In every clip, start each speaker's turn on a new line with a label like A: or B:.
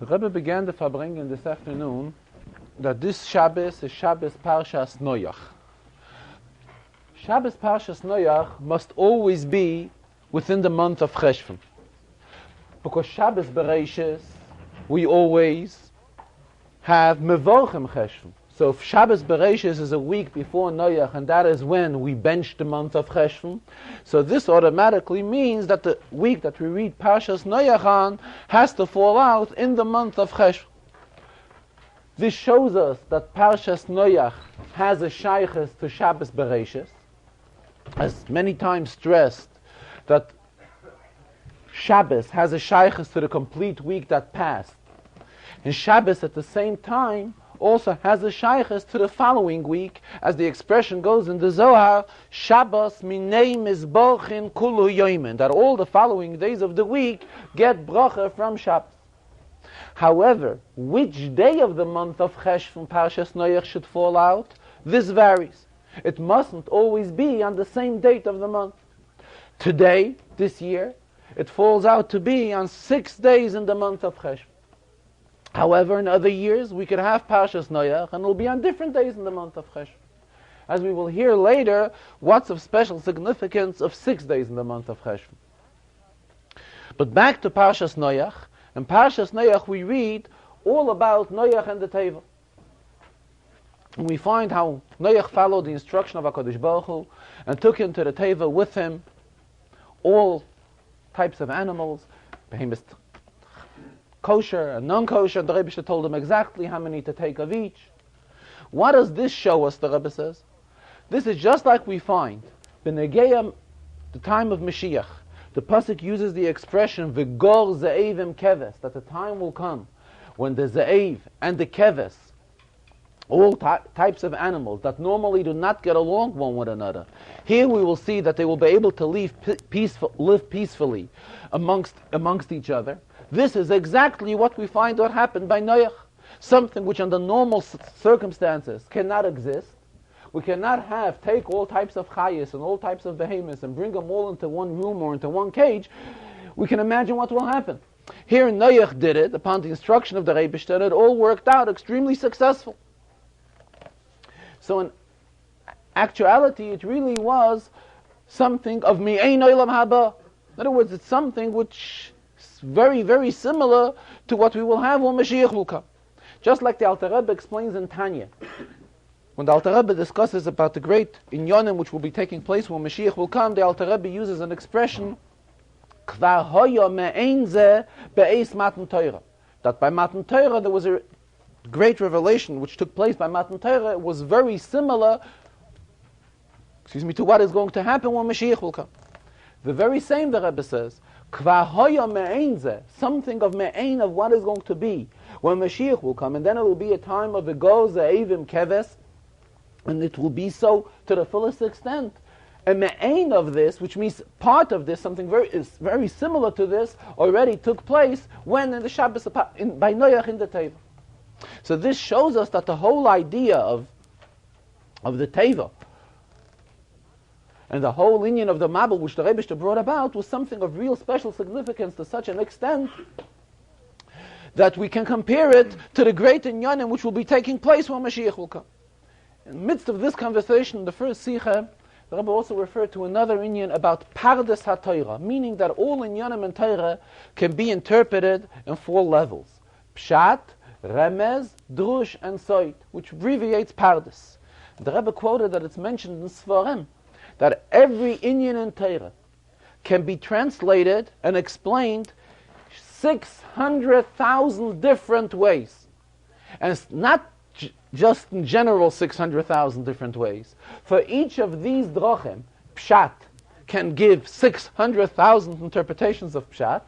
A: The Rebbe began the Farbrengen this afternoon that this Shabbos is Shabbos Parshas Noach. Shabbos Parshas Noach must always be within the month of Cheshvan. Because Shabbos Bereishis, we always have Mevorchem Cheshvan. So if Shabbos Bereishis is a week before Noach, and that is when we bench the month of Cheshvan, so this automatically means that the week that we read Parshas Noach on has to fall out in the month of Cheshvan. This shows us that Parshas Noach has a shaykhus to Shabbos Bereishis, as many times stressed that Shabbos has a shaykhus to the complete week that passed. And Shabbos at the same time also has a shaykhus to the following week, as the expression goes in the Zohar, Shabbos minei mizborchin kulu yoimen, that all the following days of the week get bracha from Shabbos. However, which day of the month of Cheshvan Parshas Noach should fall out, this varies. It mustn't always be on the same date of the month. Today, this year, it falls out to be on 6 days in the month of Cheshvan. However, in other years, we could have Parshas Noach, and it will be on different days in the month of Cheshvan. As we will hear later, what's of special significance of 6 days in the month of Cheshvan. But back to Parshas Noach. In Parshas Noach we read all about Noach and the Teva. And we find how Noach followed the instruction of HaKadosh Baruch Hu and took into the Teva with him all types of animals, behemoths, kosher and non-kosher. The Rebbe told him exactly how many to take of each. What does this show us, the Rebbe says? This is just like we find B'negeyam, the time of Mashiach. The Pasuk uses the expression V'gor ze'evim keves, that the time will come when the ze'ev and the keves, all types of animals that normally do not get along one with another, here we will see that they will be able to live peacefully amongst each other. This is exactly what we find what happened by Noach. Something which under normal circumstances cannot exist. We cannot take all types of chayas and all types of behemoths and bring them all into one room or into one cage. We can imagine what will happen. Here Noach did it upon the instruction of the Rebbe, and it all worked out extremely successful. So in actuality, it really was something of mi'ein olam haba. In other words, it's something which is very, very similar to what we will have when Mashiach will come. Just like the Alter Rebbe explains in Tanya. When the Alter Rebbe discusses about the great inyanim which will be taking place when Mashiach will come, the Alter Rebbe uses an expression, Kvar hoya me'ein zeh be'eis Matan Torah. That by Matan Torah there was a great revelation which took place by Matan Torah. It was very similar to what is going to happen when Mashiach will come. The very same, the Rebbe says, Kvar hoya me'ein zeh, something of me'ein of what is going to be when Mashiach will come, and then it will be a time of V'gor ze'evim keves, and it will be so to the fullest extent. A me'ain of this, which means part of this, something very similar to this, already took place when in the Shabbos by Noach in the Teva. So this shows us that the whole idea of the Teva and the whole union of the Mabel which the Rebbe brought about was something of real special significance to such an extent that we can compare it to the great inyanim which will be taking place when Mashiach will come. In the midst of this conversation, in the first Sikha, the Rebbe also referred to another inyan about Pardes HaTorah, meaning that all inyanim in Torah can be interpreted in 4 levels. Pshat, Remez, Drush, and Soit, which abbreviates Pardes. The Rebbe quoted that it's mentioned in Sfarim that every inyan in Torah can be translated and explained 600,000 different ways. And it's not just in general 600,000 different ways. For each of these drochem, Pshat can give 600,000 interpretations of Pshat,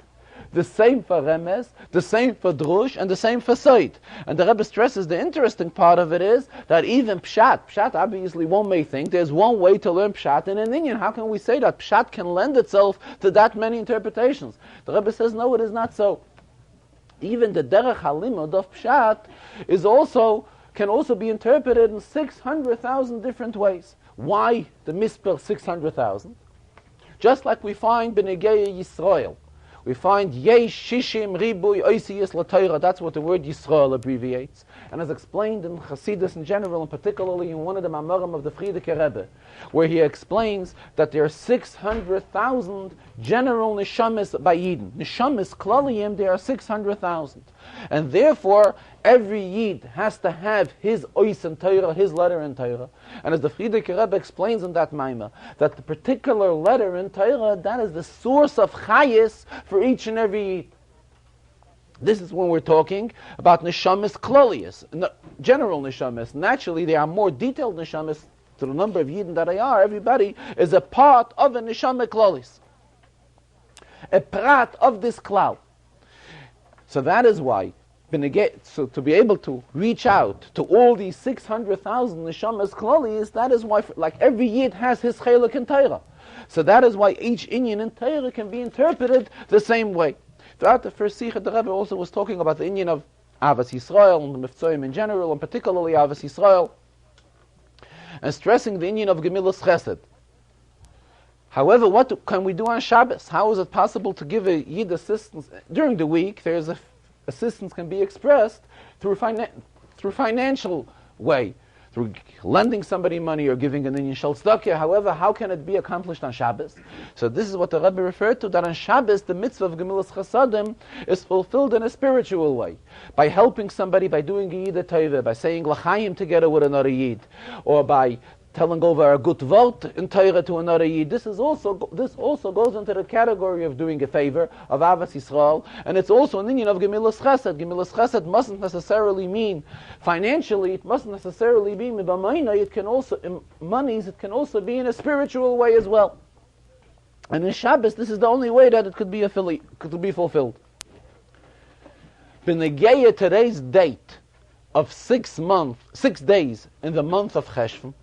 A: the same for Remez, the same for Drush, and the same for Soit. And the Rebbe stresses the interesting part of it is that even Pshat obviously one may think there's one way to learn Pshat in an inyan. How can we say that Pshat can lend itself to that many interpretations? The Rebbe says no, it is not so. Even the Derech HaLimud of Pshat can also be interpreted in 600,000 different ways. Why the misper 600,000? Just like we find B'negei Yisrael, we find Yesh Shishim Ribui Oisiyas LaTorah. That's what the word Yisrael abbreviates. And as explained in Chassidus in general, and particularly in one of the Mamorim of the Frierdiker Rebbe, where he explains that there are 600,000 general Neshamis by Yidden. Neshamis Klaliyim, there are 600,000. And therefore, every Yid has to have his Ois in Torah, his letter in Torah. And as the Frierdiker Rebbe explains in that Maimah, that the particular letter in Torah, that is the source of Chayis for each and every Yid. This is when we're talking about Neshamis Klolius, general Neshamis. Naturally, there are more detailed Neshamis to the number of Yidden that they are. Everybody is a part of a Neshama Klolius, a part of this cloud. So that is why, so to be able to reach out to all these 600,000 Neshamas Klolius, that is why, like every Yid has his Chelek in Torah. So that is why each Inyan in Torah can be interpreted the same way. Throughout the first Sikha, the Rebbe also was talking about the Inyan of Avas Yisrael and the Mifzoim in general, and particularly Avas Yisrael, and stressing the Inyan of Gemilas Chesed. However, what can we do on Shabbos? How is it possible to give a Yid assistance during the week? Assistance can be expressed through financial way, through lending somebody money or giving an Inyan Shel Tzedakah. However, how can it be accomplished on Shabbos? So this is what the Rebbe referred to, that on Shabbos the mitzvah of Gemilas Chasadim is fulfilled in a spiritual way. By helping somebody, by doing a Yid Teveh, by saying L'chaim together with another Yid, or by telling over a good vote in Torah to another Yid. This also goes into the category of doing a favor, of Avas Yisrael, and it's also an Inyan of Gemilas Chesed. Gemilas Chesed mustn't necessarily mean financially, it mustn't necessarily be mibamayna, it can also, in monies, it can also be in a spiritual way as well. And in Shabbos, this is the only way that it could be fulfilled. B'negeya today's date of 6 days in the month of Cheshvan.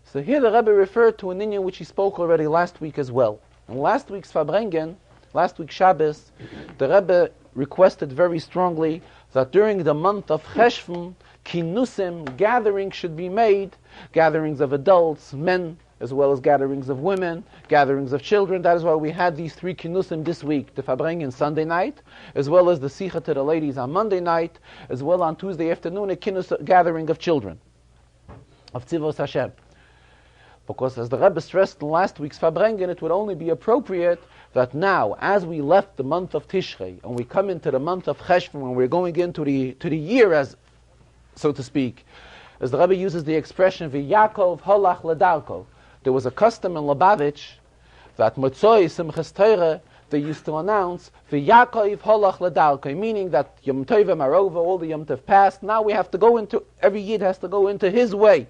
A: So here the Rebbe referred to an Inyan which he spoke already last week as well. In last week's Farbrengen, last week's Shabbos, the Rebbe requested very strongly that during the month of Cheshvan, kinusim, gatherings should be made, gatherings of adults, men, as well as gatherings of women, gatherings of children. That is why we had these 3 kinusim this week, the Farbrengen Sunday night, as well as the Sikha to the ladies on Monday night, as well on Tuesday afternoon, a kinus gathering of children, of Tzivos Hashem. Because as the Rebbe stressed in last week's Farbrengen, it would only be appropriate that now, as we left the month of Tishrei, and we come into the month of Cheshvan, when we're going into the year, as so to speak, as the Rebbe uses the expression, V'Yakov holach ledarko. There was a custom in Lubavitch that Motzoi Simchas Torah, they used to announce, V'Yakov holach ledarko, meaning that Yom Tovim are over, all the Yom Tov passed, now we have to go into, every Yid has to go into his way,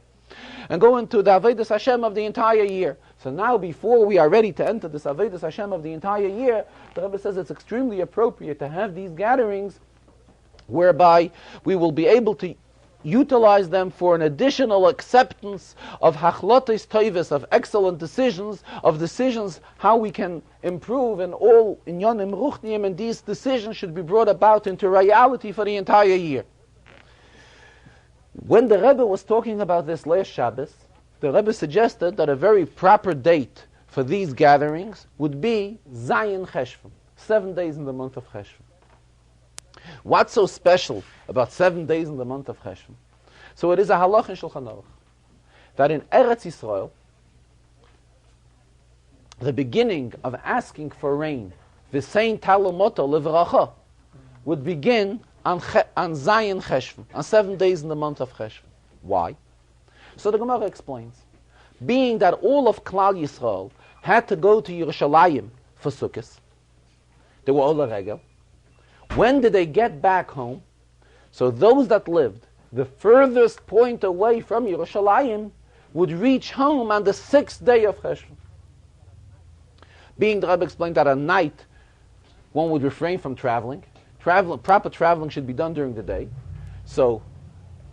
A: and go into the Avodas Hashem of the entire year. So now, before we are ready to enter this Avodas Hashem of the entire year, the Rebbe says it's extremely appropriate to have these gatherings whereby we will be able to utilize them for an additional acceptance of hachlotes toivus, of excellent decisions, how we can improve in all inyanim ruchniim, and these decisions should be brought about into reality for the entire year. When the Rebbe was talking about this last Shabbos, the Rebbe suggested that a very proper date for these gatherings would be Zayin Cheshvan, 7 days in the month of Cheshvan. What's so special about 7 days in the month of Cheshvan? So it is a halach in Shulchan Aruch that in Eretz Yisrael, the beginning of asking for rain, v'sein talomoto levracha, would begin on Zayin Cheshvan, on 7 days in the month of Cheshvan. Why? So the Gemara explains, being that all of Klal Yisrael had to go to Yerushalayim for Sukkot, they were all a regel. When did they get back home? So those that lived the furthest point away from Yerushalayim would reach home on the 6th day of Cheshvan. Being the Rebbe explained that at night one would refrain from traveling. Proper traveling should be done during the day. So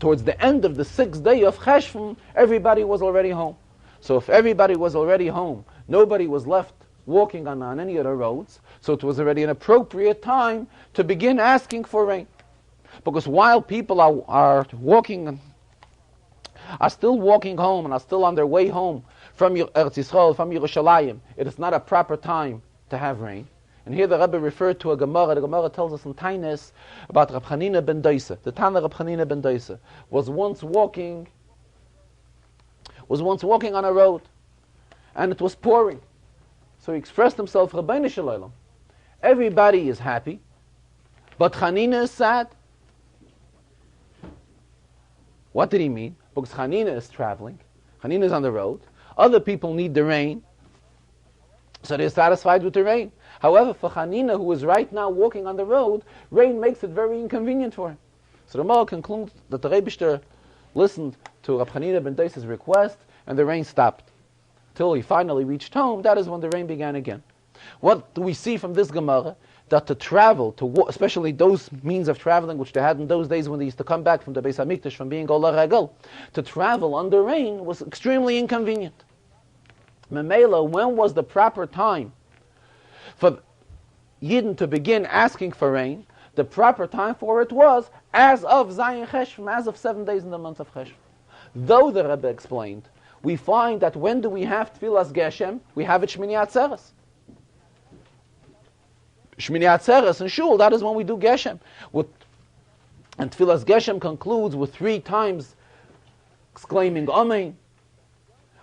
A: towards the end of the 6th day of Cheshvan, everybody was already home. So if everybody was already home, nobody was left walking on any of the roads, so it was already an appropriate time to begin asking for rain. Because while people are still walking home and are still on their way home from Eretz Yisrael, from Yerushalayim, it is not a proper time to have rain. And here the Rebbe referred to a Gemara. The Gemara tells us in Tainus about Rab Chanina ben Doisa. The Tana Rab Chanina ben Doisa was once walking on a road, and it was pouring. So he expressed himself, Rabbeinu Shalom, everybody is happy, but Chanina is sad. What did he mean? Because Chanina is traveling, Chanina is on the road, other people need the rain, so they're satisfied with the rain. However, for Chanina, who is right now walking on the road, rain makes it very inconvenient for him. So the Gemara concludes that the Rebishter listened to Rab Chanina ben Dosa's request, and the rain stopped. Till he finally reached home, that is when the rain began again. What do we see from this Gemara? That to travel, especially those means of traveling which they had in those days when they used to come back from the Beis HaMikdash, from being Ola Regal, to travel under rain was extremely inconvenient. Memela, when was the proper time for Yidden to begin asking for rain? The proper time for it was as of Zayin Cheshvan, as of 7 days in the month of Cheshvan. Though the Rebbe explained, we find that when do we have Tfilas Geshem? We have it Shmini Atzeres. Shmini Atzeres and Shul, that is when we do Geshem. And Tfilas Geshem concludes with 3 times exclaiming Amen,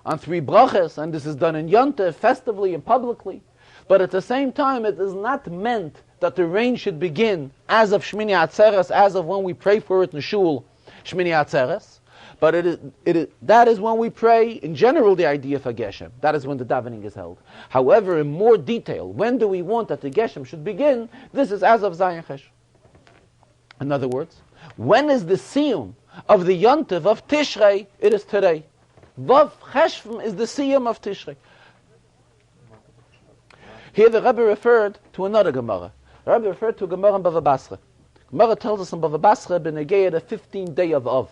A: on 3 brachas, and this is done in Yontev, festively and publicly. But at the same time, it is not meant that the rain should begin as of Shmini Atzeres, as of when we pray for it in Shul, Shmini Atzeres. But that is when we pray, in general, the idea for Geshem. That is when the davening is held. However, in more detail, when do we want that the Geshem should begin? This is as of Zayin Chesh. In other words, when is the siyum of the Yontev of Tishrei? It is today. Vav Cheshvan is the siyum of Tishrei. Here the Rebbe referred to another Gemara. The Rebbe referred to a Gemara in Bava Basra. Gemara tells us in Bava Basra, b'negei the 15th day of Av.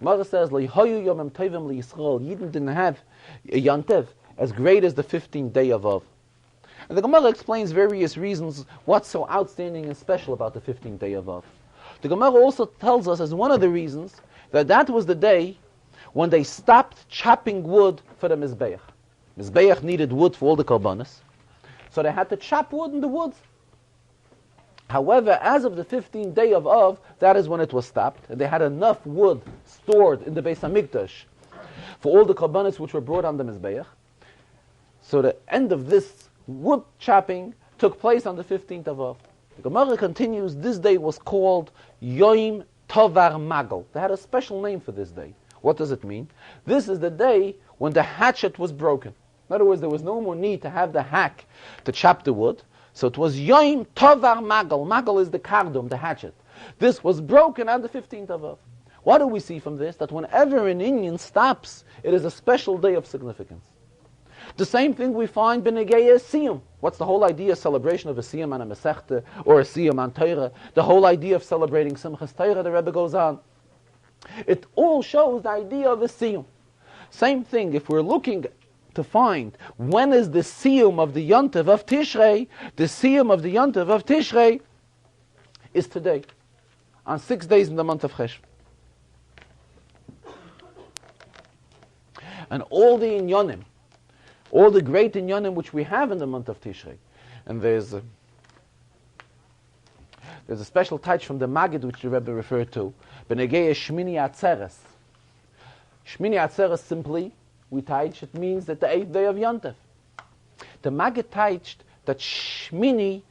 A: Gemara says, Le'hoyu yomim tovim liYisrael. Yidden didn't have a Yontev as great as the 15th day of Av. And the Gemara explains various reasons what's so outstanding and special about the 15th day of Av. The Gemara also tells us as one of the reasons that was the day when they stopped chopping wood for the Mizbeach. Mizbeach needed wood for all the korbanos, so they had to chop wood in the woods. However, as of the 15th day of Av, that is when it was stopped, and they had enough wood stored in the Beis HaMikdash for all the korbanos which were brought on the Mizbeach. So the end of this wood chopping took place on the 15th of Av. The Gemara continues, this day was called Yom Tovar Magal. They had a special name for this day. What does it mean? This is the day when the hatchet was broken. In other words, there was no more need to have the hack to chop the wood. So it was Yom Tovar Magal. Magal is the kardum, the hatchet. This was broken on the 15th of Av. What do we see from this? That whenever an Indian stops, it is a special day of significance. The same thing we find b'negei siyum. What's the whole idea of celebration of a siyum on a Masechta or a siyum on Torah? The whole idea of celebrating Simchas Torah, the Rebbe goes on. It all shows the idea of a siyum. Same thing, if we're looking to find when is the siyum of the Yontev of Tishrei, the siyum of the Yontev of Tishrei is today, on 6 days in the month of Cheshvan. And all the inyanim, all the great inyanim which we have in the month of Tishrei, and there's a special touch from the Maggid which the Rebbe referred to, b'negei Shmini Atzeres. Shmini Atzeres simply, we teach, it means that the 8th day of Yontev. The Maggid teached that Shmini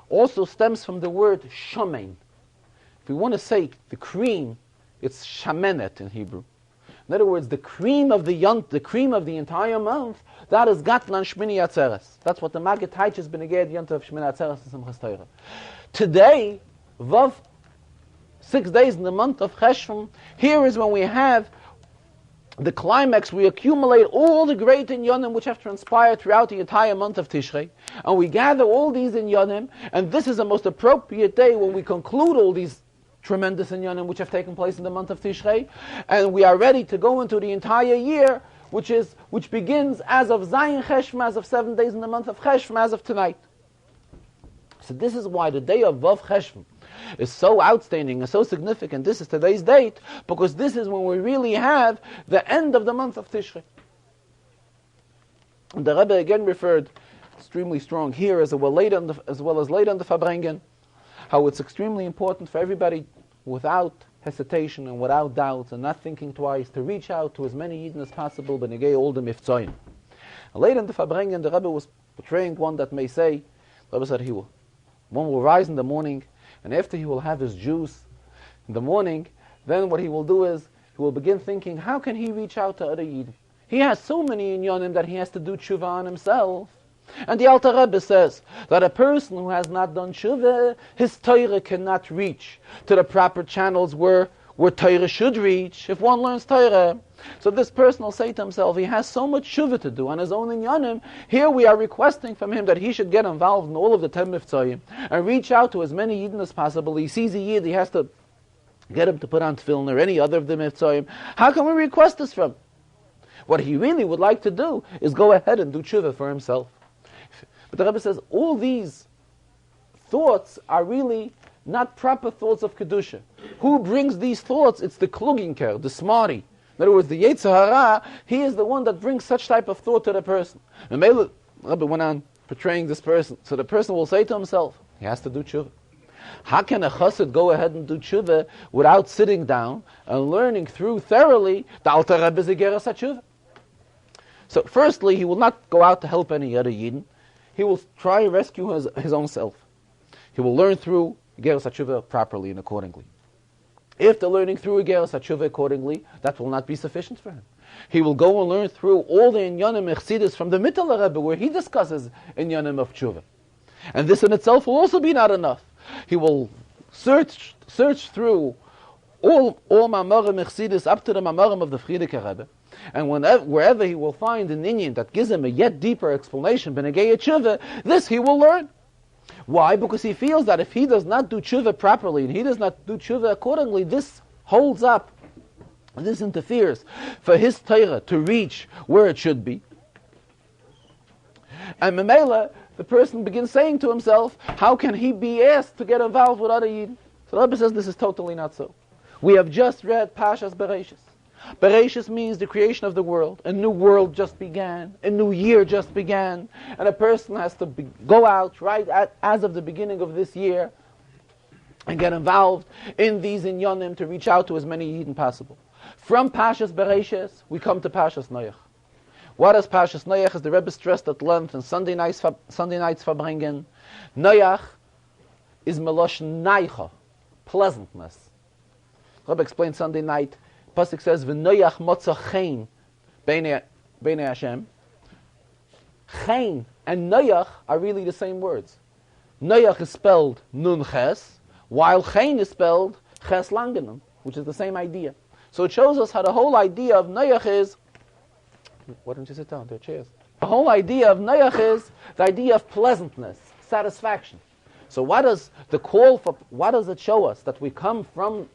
A: also stems from the word shomein. If we want to say the cream, it's shamenet in Hebrew. In other words, the cream of the cream of the entire month, that is Gatlan Shmini Atzeres. That's what the Maggid teaches b'negei Yontev Shmini Atzeres and Simchas Torah. Today, Vav, 6 days in the month of Cheshvan, here is when we have the climax. We accumulate all the great inyanim which have transpired throughout the entire month of Tishrei, and we gather all these inyanim, and this is the most appropriate day when we conclude all these tremendous inyanim which have taken place in the month of Tishrei, and we are ready to go into the entire year, which begins as of Zayin Cheshvan, as of 7 days in the month of Cheshvan, as of tonight. So this is why the day of Vav Cheshvan is so outstanding and so significant. This is today's date, because this is when we really have the end of the month of Tishrei. And the Rebbe again referred extremely strong here as well as later in the Farbrengen, how it's extremely important for everybody without hesitation and without doubts and not thinking twice to reach out to as many Yidden as possible b'negei all the mifzoyim. Later in the Farbrengen, the Rebbe was portraying one that may say, the Rebbe said one will rise in the morning, and after he will have his juice in the morning, then what he will do is he will begin thinking, how can he reach out to other Yidden? He has so many inyanim that he has to do tshuva on himself. And the Alter Rebbe says that a person who has not done tshuva, his Torah cannot reach to the proper channels where Torah should reach if one learns Torah. So this person will say to himself, he has so much tshuva to do on his own inyanim. Here we are requesting from him that he should get involved in all of the 10 mifzoyim and reach out to as many Yidden as possible. He sees a Yid, he has to get him to put on tefillin or any other of the mifzoyim. How can we request this from him? What he really would like to do is go ahead and do tshuva for himself. But the Rebbe says all these thoughts are really not proper thoughts of Kedusha. Who brings these thoughts? It's the kluginker, the smarty. In other words, the Chazarah, he is the one that brings such type of thought to the person. And the Rebbe went on portraying this person. So the person will say to himself, he has to do tshuva. How can a chassid go ahead and do tshuva without sitting down and learning through thoroughly the Alter Rebbe's Igeras HaTshuva? So firstly, he will not go out to help any other Yidden. He will try to rescue his own self. He will learn through Igeras HaTshuva properly and accordingly. If the learning through Igeras HaTshuva accordingly, that will not be sufficient for him. He will go and learn through all the Inyanim Echsidus from the Mittel Rebbe, where he discusses Inyanim of Tshuva. And this in itself will also be not enough. He will search through all Mamarim Echsidus up to the Mamarim of the Frierdiker Rebbe. And wherever he will find an inyan that gives him a yet deeper explanation, b'negei tshuva, this he will learn. Why? Because he feels that if he does not do tshuva properly and he does not do tshuva accordingly, this holds up, this interferes for his Torah to reach where it should be. And Memela, the person begins saying to himself, how can he be asked to get involved with other Yidden? So the Rebbe says this is totally not so. We have just read Pashas Bereshis. Bereshis means the creation of the world. A new world just began. A new year just began. And a person has to go out as of the beginning of this year and get involved in these inyanim to reach out to as many Yidden possible. From Pashas Bereshis, we come to Pashas Noach. What is Pashas Noach? As the Rebbe stressed at length in Sunday nights Farbrengen, Noach is Melosh Naicha, pleasantness. The Rebbe explained Sunday night, Pasuk says, "V'noyach motza chen b'nei Hashem." Chen and Noach are really the same words. Noach is spelled Nun Ches, while Chen is spelled Ches Langenum, which is the same idea. So it shows us how the whole idea of Noach is. Why don't you sit down? There are chairs. The whole idea of Noach is the idea of pleasantness, satisfaction. So what does it show us? That we come from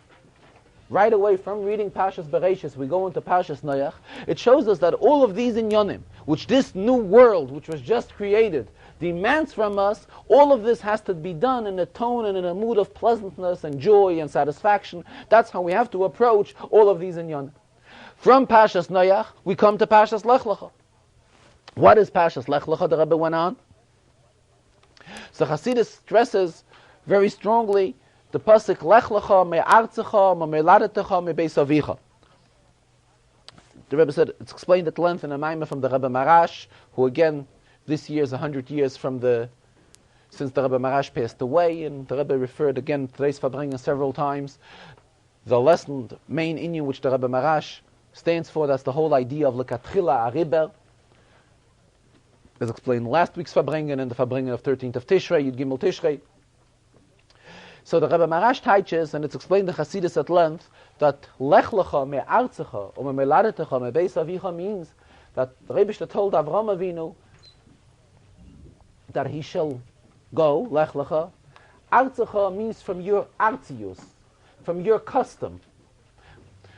A: right away from reading Pashas Bereshis, we go into Pashas Noach. It shows us that all of these inyanim, which this new world, which was just created, demands from us, all of this has to be done in a tone and in a mood of pleasantness and joy and satisfaction. That's how we have to approach all of these inyanim. From Pashas Noach, we come to Pashas Lech Lecha. What is Pashas Lech Lecha? The Rebbe went on. So Hasidus stresses very strongly the pasuk Lech Lecha me'artzecha me'meladetecha me'beis avicha. The Rebbe said, it's explained at length in a maimah from the Rebbe Marash, who again, this year is 100 years since the Rebbe Marash passed away, and the Rebbe referred again today's Farbrengen several times. The lesson, the main inyan which the Rebbe Marash stands for, that's the whole idea of lekatchila ariber. As explained last week's Farbrengen and the Farbrengen of 13th of Tishrei, Yud Gimel Tishrei. So the Rebbe Marash teaches, and it's explained in Hasidus at length, that Lech Lecha me'artzecha or me'meladetecha me'beis avicha means that the Rebbe told Avraham Avinu that he shall go, Lech Lecha. Artzecha means from your artzius, from your custom.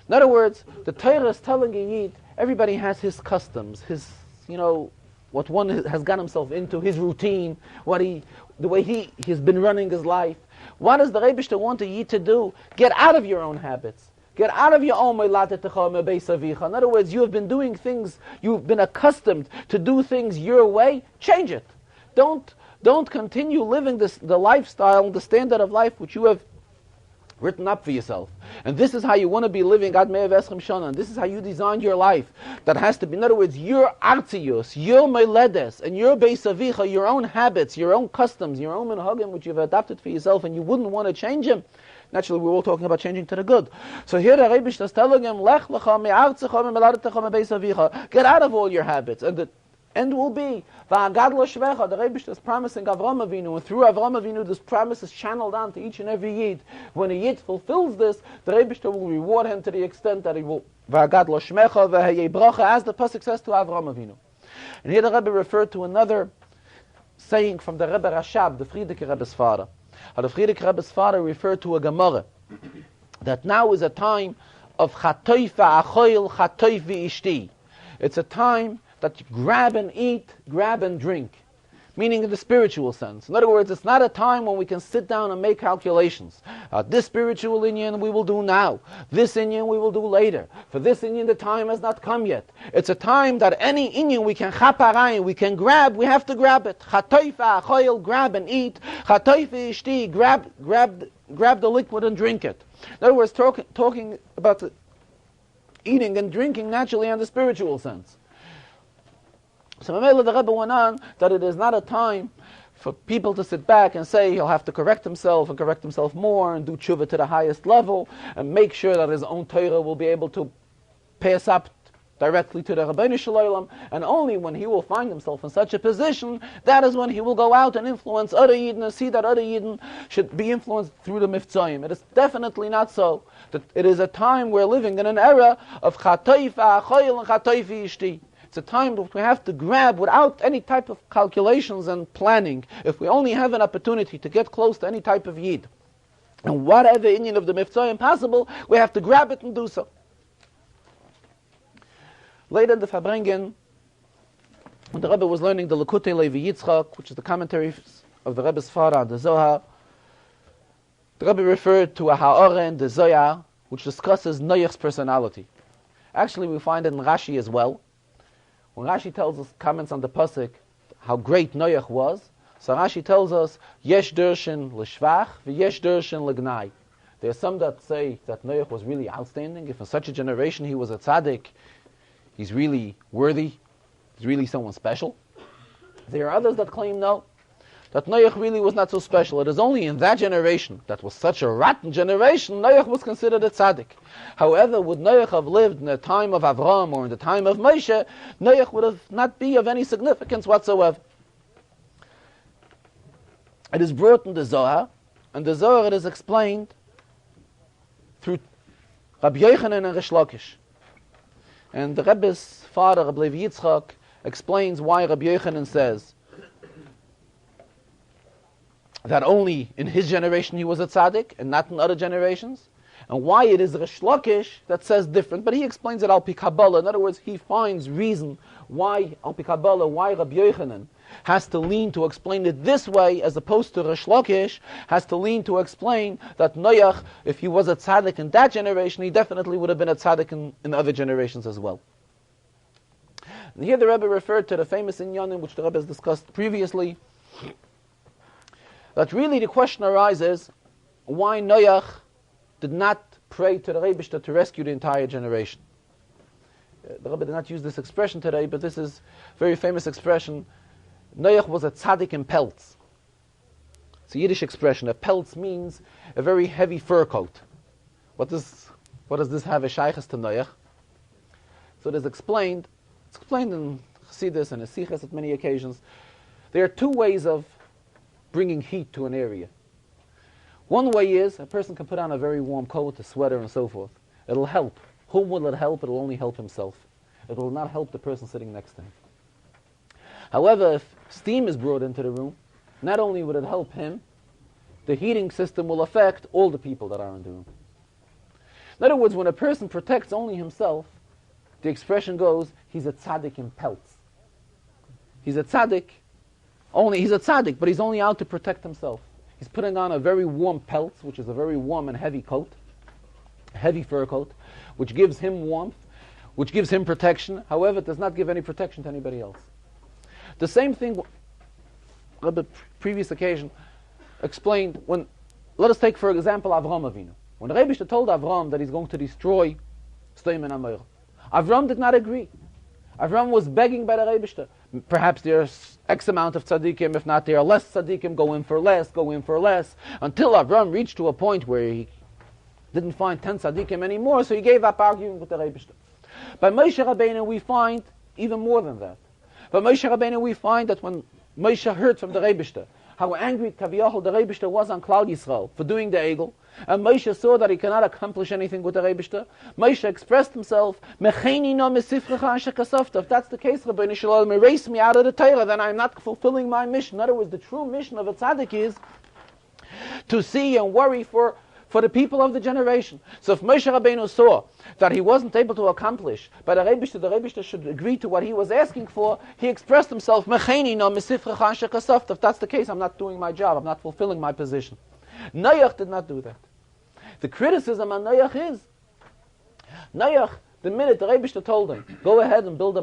A: In other words, the Torah is telling a Yid, everybody has his customs, his, what one has got himself into, his routine, the way he's been running his life. What does the Rebbe want a Yid to do? Get out of your own habits. Get out of your own meilatetecha me'beis avicha. In other words, you have been doing things, you've been accustomed to do things your way, change it. Don't continue living the lifestyle, the standard of life which you have written up for yourself. And this is how you want to be living Ad Me'av Eschem Shana. And this is how you designed your life. That has to be, in other words, your artius, your meledes, and your beis avicha, your own habits, your own customs, your own minhagim, which you've adapted for yourself, and you wouldn't want to change them. Naturally, we're all talking about changing to the good. So here the Rebbe is telling him, Lech lecha me'artzecha me'meladetecha me'beis avicha. Get out of all your habits. And the end will be, Va'agad lo shvecha, the Rebbe is promising Avram Avinu, and through Avram Avinu this promise is channeled down to each and every Yid. When a Yid fulfills this, the Rebbe will reward him to the extent that he will, Va'agad lo shmecha v'heyei bracha, as the Pasuk says to Avram Avinu. And here the Rebbe referred to another saying from the Rebbe Rashab, the Frierdiker Rebbe's father. How the Frierdiker Rebbe's father referred to a Gemara, that now is a time of chatoif v'achoil, chatoif v'ishti. It's a time that you grab and eat, grab and drink, meaning in the spiritual sense. In other words, it's not a time when we can sit down and make calculations. This spiritual inyan we will do now. This inyan we will do later. For this inyan the time has not come yet. It's a time that any inyan we can chaparayim, we can grab, we have to grab it. Chatoifa, achoil, grab and eat. Chatoifa ishti, grab the liquid and drink it. In other words, talking about the eating and drinking naturally in the spiritual sense. So Mamela the Rebbe went on that it is not a time for people to sit back and say he'll have to correct himself and correct himself more and do tshuva to the highest level and make sure that his own Torah will be able to pass up directly to the Rabbeinu Shalom, and only when he will find himself in such a position, that is when he will go out and influence other Yidden and see that other Yidden should be influenced through the Miftzayim. It is definitely not so. That it is a time we're living in an era of Chatoif Achoil and Chatoif Ishti. It's a time that we have to grab without any type of calculations and planning. If we only have an opportunity to get close to any type of Yid, and whatever inyan of the Miftzayim possible, we have to grab it and do so. Later in the Farbrengen, when the Rebbe was learning the Lekutei Levi Yitzchak, which is the commentary of the Rebbe's father on the Zohar, the Rebbe referred to a Ha'orah in the Zohar, which discusses Noach's personality. Actually, we find it in Rashi as well. When Rashi tells us, comments on the Pasuk, how great Noach was, so Rashi tells us, Yesh Dershin L'Shvach, V'yesh Dershin L'Gnai. There are some that say that Noach was really outstanding. If in such a generation he was a tzaddik, he's really worthy, he's really someone special. There are others that claim no, that Noach really was not so special. It is only in that generation, that was such a rotten generation, Noach was considered a tzaddik. However, would Noach have lived in the time of Avram or in the time of Moshe, Noach would have not be of any significance whatsoever. It is brought in the Zohar, and the Zohar it is explained through Rabbi Yochanan and Rish Lakish. And the Rebbe's father, Rabbi Levi Yitzchak, explains why Rabbi Yochanan says that only in his generation he was a tzaddik and not in other generations, and why it is Rish Lakish that says different, but he explains it al pi Kabbalah. In other words, he finds reason why al pi Kabbalah, why Rabbi Yochanan has to lean to explain it this way, as opposed to Rish Lakish has to lean to explain that Noach, if he was a tzaddik in that generation, he definitely would have been a tzaddik in other generations as well. And here the Rebbe referred to the famous inyanim which the Rebbe has discussed previously, that really the question arises why Noach did not pray to the Rebbe to rescue the entire generation. The Rebbe did not use this expression today, but this is a very famous expression. Noach was a tzaddik in pelts. It's a Yiddish expression. A pelts means a very heavy fur coat. What does this have a shaykhs to Noach? So it is explained. It's explained in Chassidus and Esichas at many occasions. There are two ways of bringing heat to an area. One way is a person can put on a very warm coat, a sweater, and so forth. It'll help. Whom will it help? It will only help himself. It will not help the person sitting next to him. However, if steam is brought into the room, not only would it help him, the heating system will affect all the people that are in the room. In other words, when a person protects only himself, the expression goes, he's a tzaddik in pelts. He's a tzaddik, but he's only out to protect himself. He's putting on a very warm pelts, which is a very warm and heavy coat, a heavy fur coat, which gives him warmth, which gives him protection. However, it does not give any protection to anybody else. The same thing Rebbe, previous occasion, explained when, let us take for example Avram Avinu. When the Rebbe told Avram that he's going to destroy Sodom and Gomorrah, Avram did not agree. Avram was begging by the Rebbe. Perhaps there's X amount of tzaddikim, if not there are less tzaddikim, go in for less, until Avram reached to a point where he didn't find 10 tzaddikim anymore, so he gave up arguing with the Rebbe. By Moshe Rabbeinu we find even more than that. By Moshe Rabbeinu we find that when Moshe heard from the Rebbe how angry Kaviyachol the Rebbe was on Klal Yisrael for doing the Egel, and Moshe saw that he cannot accomplish anything with the Rebbe, Moshe expressed himself, Mecheini no mesifrecha asher kasofta. If that's the case, Rabbeinu Shalom, erase me out of the Torah, then I'm not fulfilling my mission. In other words, the true mission of a tzaddik is to see and worry for the people of the generation. So if Moshe Rabbeinu saw that he wasn't able to accomplish, but the Rebbe should agree to what he was asking for, he expressed himself, Mecheini no mesifrecha asher kasofta. If that's the case, I'm not doing my job, I'm not fulfilling my position. Noach did not do that. The criticism on Noach is, Noach, the minute the Rebbe told him, go ahead and build a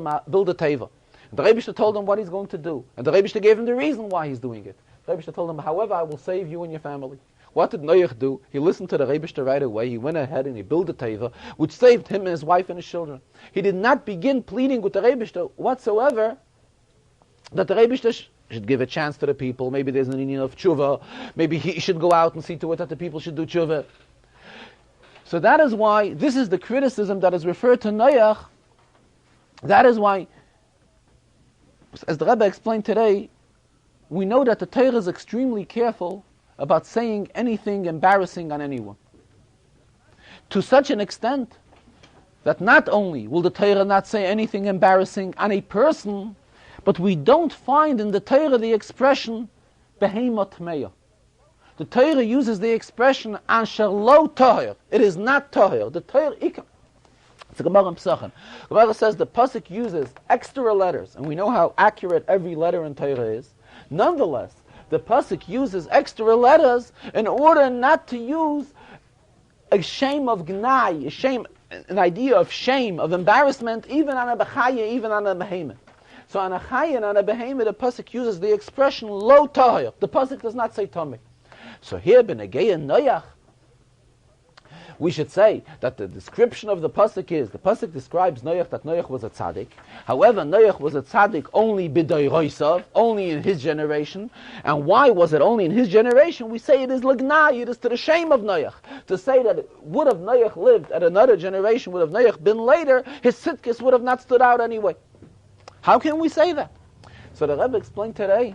A: teva, the Rebbe told him what he's going to do, and the Rebbe gave him the reason why he's doing it. The Rebbe told him, however, I will save you and your family. What did Noach do? He listened to the Rebbe right away. He went ahead and he built a teva, which saved him and his wife and his children. He did not begin pleading with the Rebbe whatsoever that the Rebbe should give a chance to the people. Maybe there's an union of tshuva. Maybe he should go out and see to it that the people should do tshuva. So that is why this is the criticism that is referred to Noach. That is why, as the Rebbe explained today, we know that the Torah is extremely careful about saying anything embarrassing on anyone. To such an extent that not only will the Torah not say anything embarrassing on a person, but we don't find in the Torah the expression Behemot Meya. The Torah uses the expression Asher Lo Tahir. It is not Tahir. The Torah, it's a Gemara in Pesachim. Gemara says the pasuk uses extra letters, and we know how accurate every letter in Torah is. Nonetheless, the pasuk uses extra letters in order not to use a shame of gnai, an idea of shame, of embarrassment, even on a bechaya, even on a behemoth. So on a chaya and on a behemoth, the pasuk uses the expression lo tahir. The pasuk does not say tamei. So here, b'negei Noach, we should say that the description of the pasuk is, the pasuk describes Noach that Noach was a tzaddik. However, Noach was a tzaddik only b'doyroisav, only in his generation. And why was it only in his generation? We say it is l'gnai, it is to the shame of Noach. To say that would have Noach lived at another generation, would have Noach been later, his sitkis would have not stood out anyway. How can we say that? So the Rebbe explained today,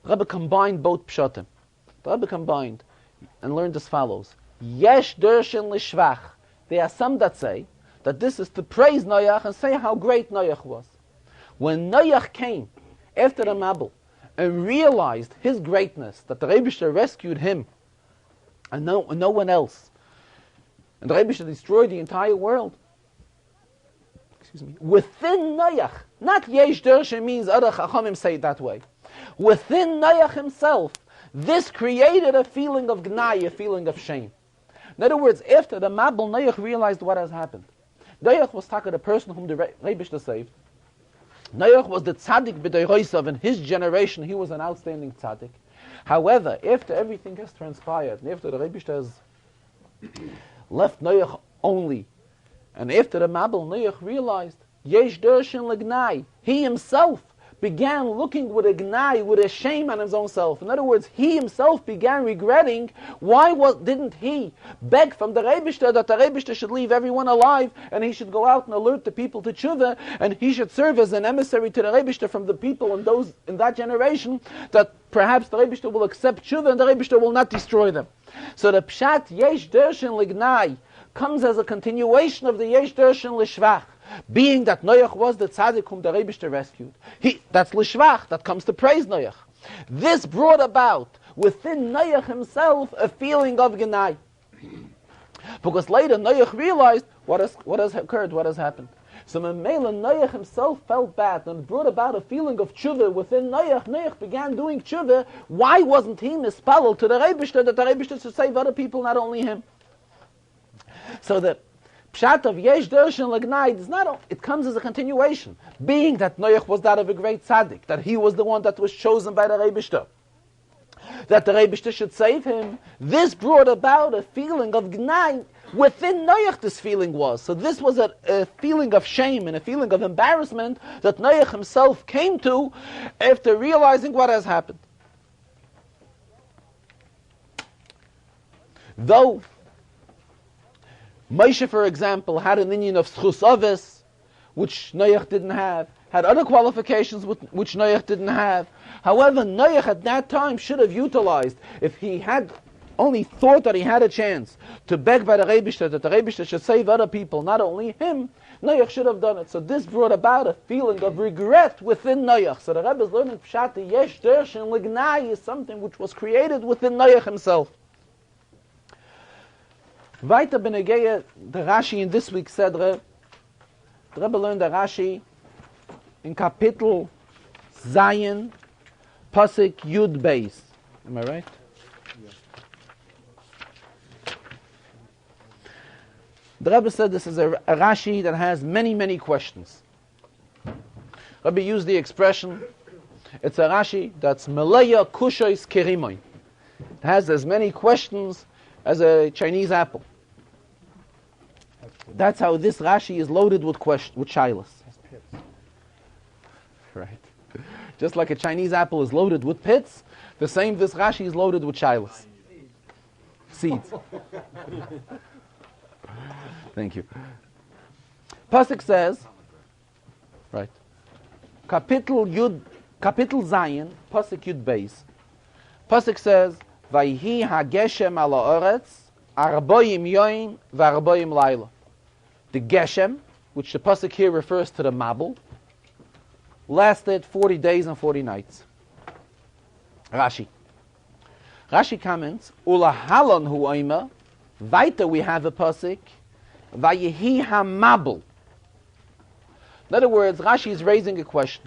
A: the Rebbe combined both pshatim. The Rebbe combined and learned as follows. Yesh dershin lishvach. There are some that say that this is to praise Noach and say how great Noach was. When Noach came after the Mabul and realized his greatness, that the Rebbe rescued him and no one else, and the Rebbe destroyed the entire world. Within Noach, not Yesh dershin means other Chachamim say it that way. Within Noach himself, this created a feeling of gnai, a feeling of shame. In other words, after the Mabul, Noach realized what has happened. Noach was the person whom the Rebbe saved. Noach was the tzaddik b'doyroisav. In his generation, he was an outstanding tzaddik. However, after everything has transpired, and after the Rebbe has left Noach only, and after the Mabul, Noach realized, Yesh dershin l'gnai. He himself began looking with a gnai, with a shame on his own self. In other words, he himself began regretting why didn't he beg from the Rebbe that the Rebbe should leave everyone alive and he should go out and alert the people to tshuva and he should serve as an emissary to the Rebbe from the people and those in that generation, that perhaps the Rebbe will accept tshuva and the Rebbe will not destroy them. So the pshat yesh dershin l'gnai comes as a continuation of the yesh dershin l'shvach. Being that Noach was the tzaddik whom the Rebbe rescued. That's l'shvach, that comes to praise Noach. This brought about within Noach himself a feeling of genai. Because later Noach realized what has occurred, what has happened. So Memela Noach himself felt bad and brought about a feeling of tshuva within Noach. Noach began doing tshuva. Why wasn't he mispallel to the Rebbe that the Rebbe should save other people, not only him? So that Pshat of Yesh Dershin Lagnai is not. It comes as a continuation, being that Noach was that of a great tzaddik, that he was the one that was chosen by the Rebishter, that the Rebishter should save him. This brought about a feeling of Gnai within Noach. This feeling was so. This was a feeling of shame and a feeling of embarrassment that Noach himself came to after realizing what has happened. Though Moshe, for example, had an inyan of schus avis, which Noach didn't have, had other qualifications which Noach didn't have. However, Noach at that time should have utilized, if he had only thought that he had a chance to beg by the Rebishter, that the Rebishter should save other people, not only him, Noach should have done it. So this brought about a feeling of regret within Noach. So the Rebbe is learning Pshat Yesh Dershin Lignai is something which was created within Noach himself. Weiter benegeya, the Rashi in this week's Sedre, the Rebbe learned the Rashi in Kapitel Zayin, Pasuk Yud Beis. Am I right? Yes. The Rebbe said this is a Rashi that has many, many questions. Rebbe used the expression, it's a Rashi that's Meleya Kushois Kerimoy. It has as many questions as a Chinese apple. That's how this Rashi is loaded with shilas. Right. Just like a Chinese apple is loaded with pits, the same this Rashi is loaded with shilas. Seeds. Thank you. Pasuk says, right, Kapitel Zayin, Pasuk Yud Beis. Pasuk says, Vayhi hageshem ala oretz, arboim yoin, v'arboim laila. The Geshem, which the Pasuk here refers to the Mabul, lasted 40 days and 40 nights. Rashi comments, Ula halon hu oima, weiter we have a Pasuk, Vayehi ha-Mabul. In other words, Rashi is raising a question.